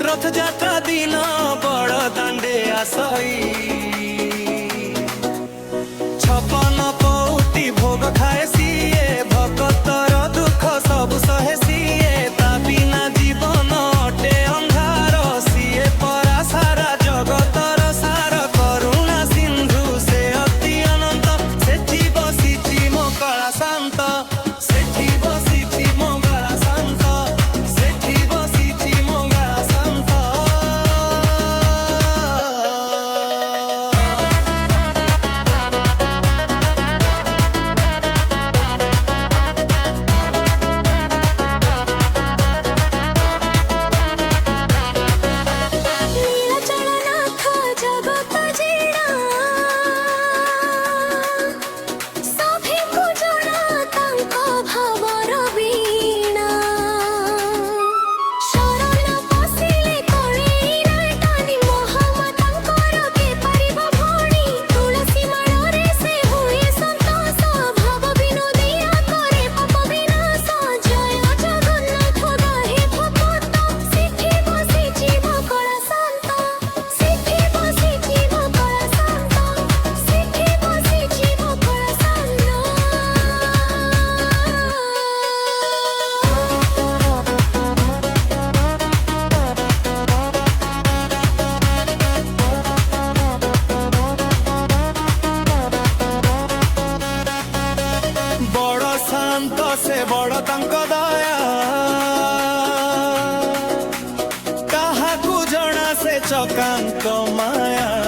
रथयात्रा दिन बड़ दांडे आसई छपन पौटी भोग खाए सीए भक्तर दुख सब सहे सीए ता बिना जीवन अटे अंधार सीए परा सारा जगतर सार करुणा सिंधु से अति अनंत सेठी बसिछि मो कला शांत सेठी बसिछि मो कला शांत सेठी बसिछि मो कला शांत शांत से बड़ तंक दया काहाकू जना से चकांक माया।